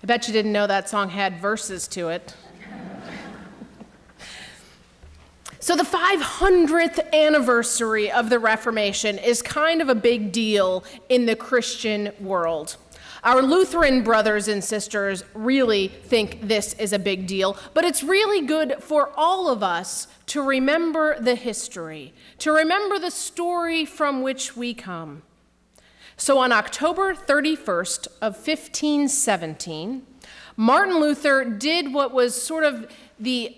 I bet you didn't know that song had verses to it. So the 500th anniversary of the Reformation is kind of a big deal in the Christian world. Our Lutheran brothers and sisters really think this is a big deal, but it's really good for all of us to remember the history, to remember the story from which we come. So on October 31st of 1517, Martin Luther did what was sort of the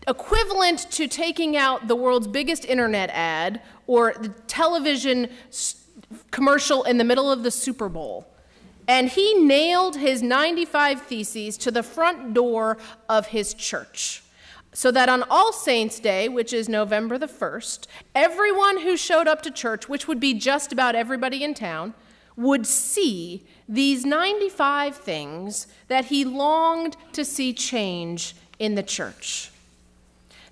equivalent to taking out the world's biggest internet ad or the television commercial in the middle of the Super Bowl. And he nailed his 95 Theses to the front door of his church, so that on All Saints' Day, which is November the 1st, everyone who showed up to church, which would be just about everybody in town, would see these 95 things that he longed to see change in the church.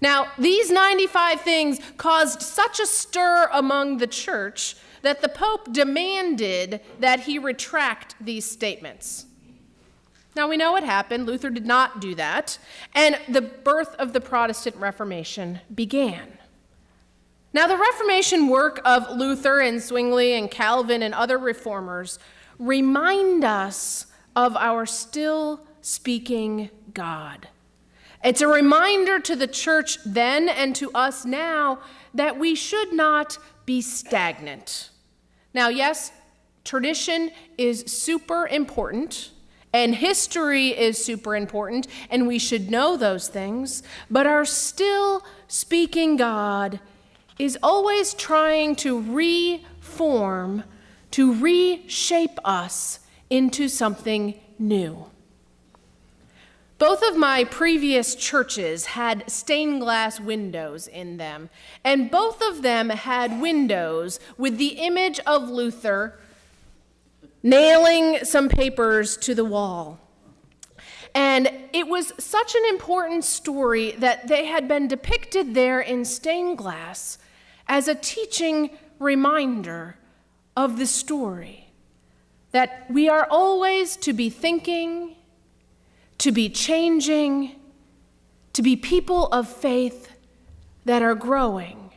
Now, these 95 things caused such a stir among the church that the Pope demanded that he retract these statements. Now, we know what happened. Luther did not do that, and the birth of the Protestant Reformation began. Now, the Reformation work of Luther and Zwingli and Calvin and other reformers remind us of our still speaking God. It's a reminder to the church then and to us now that we should not be stagnant. Now, yes, tradition is super important, and history is super important, and we should know those things, but our still speaking God is always trying to reform, to reshape us into something new. Both of my previous churches had stained glass windows in them, and both of them had windows with the image of Luther nailing some papers to the wall. And it was such an important story that they had been depicted there in stained glass as a teaching reminder of the story, that we are always to be thinking, to be changing, to be people of faith that are growing.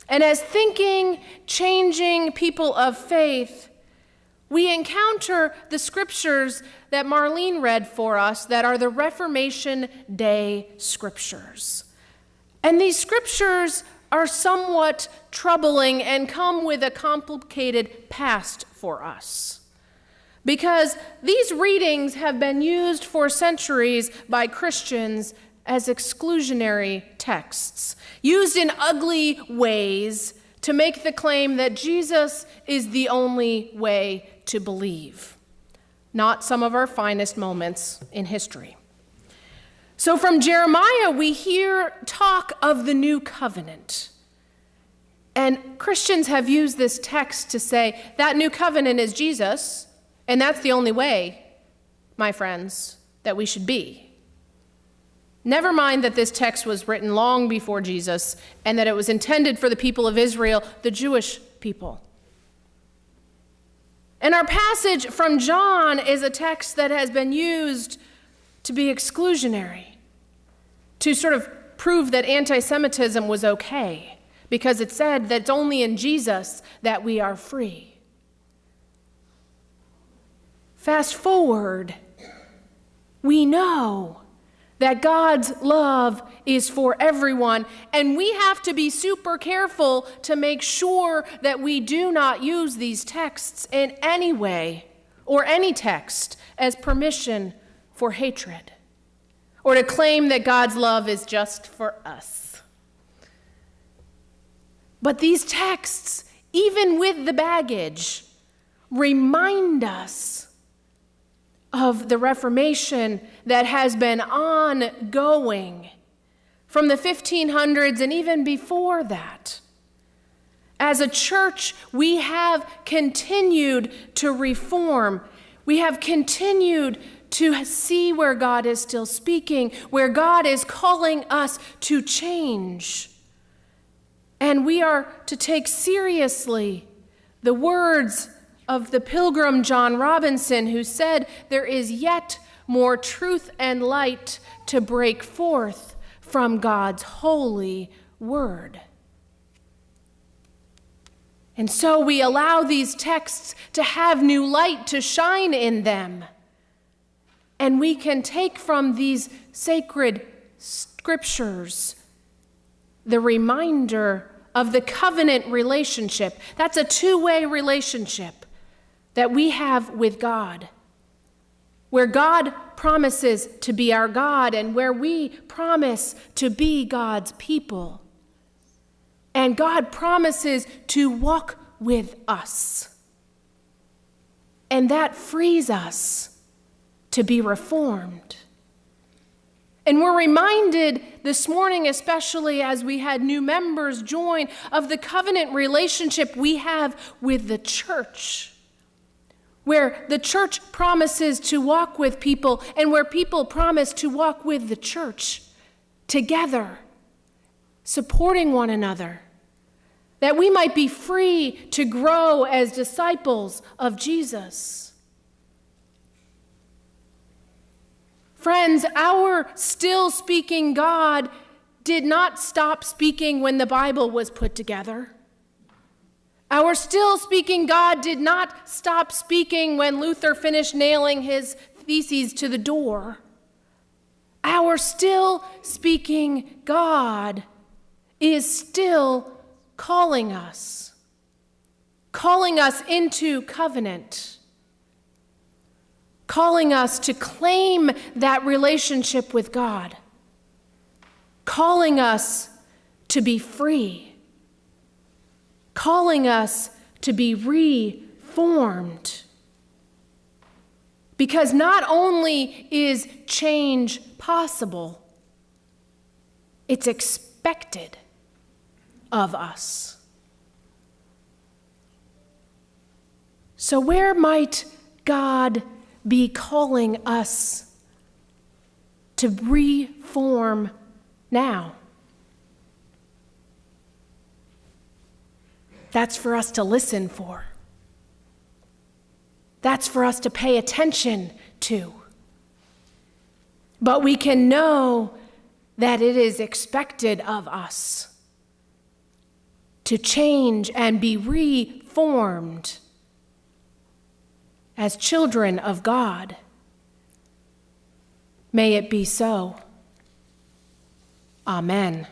And as thinking, changing people of faith, we encounter the scriptures that Marlene read for us that are the Reformation Day scriptures. And these scriptures are somewhat troubling and come with a complicated past for us, because these readings have been used for centuries by Christians as exclusionary texts, used in ugly ways to make the claim that Jesus is the only way to believe, not some of our finest moments in history. So from Jeremiah, we hear talk of the new covenant. And Christians have used this text to say that new covenant is Jesus, and that's the only way, my friends, that we should be. Never mind that this text was written long before Jesus and that it was intended for the people of Israel, the Jewish people. And our passage from John is a text that has been used to be exclusionary, to sort of prove that anti-Semitism was okay, because it said that it's only in Jesus that we are free. Fast forward, we know that God's love is for everyone, and we have to be super careful to make sure that we do not use these texts in any way, or any text, as permission for hatred, or to claim that God's love is just for us. But these texts, even with the baggage, remind us of the Reformation that has been ongoing from the 1500s and even before that. As a church, we have continued to reform. We have continued to see where God is still speaking, where God is calling us to change. And we are to take seriously the words of the pilgrim John Robinson, who said, "There is yet more truth and light to break forth from God's holy word. And so we allow these texts to have new light to shine in them. And we can take from these sacred scriptures the reminder of the covenant relationship. That's a two-way relationship that we have with God, where God promises to be our God and where we promise to be God's people. And God promises to walk with us. And that frees us to be reformed. And we're reminded this morning, especially as we had new members join, of the covenant relationship we have with the church, where the church promises to walk with people and where people promise to walk with the church together, supporting one another, that we might be free to grow as disciples of Jesus. Friends, our still speaking God did not stop speaking when the Bible was put together. Our still speaking God did not stop speaking when Luther finished nailing his theses to the door. Our still speaking God is still calling us into covenant, calling us to claim that relationship with God, calling us to be free, calling us to be reformed. Because not only is change possible, it's expected of us. So where might God be calling us to reform now? That's for us to listen for. That's for us to pay attention to. But we can know that it is expected of us to change and be reformed as children of God. May it be so. Amen.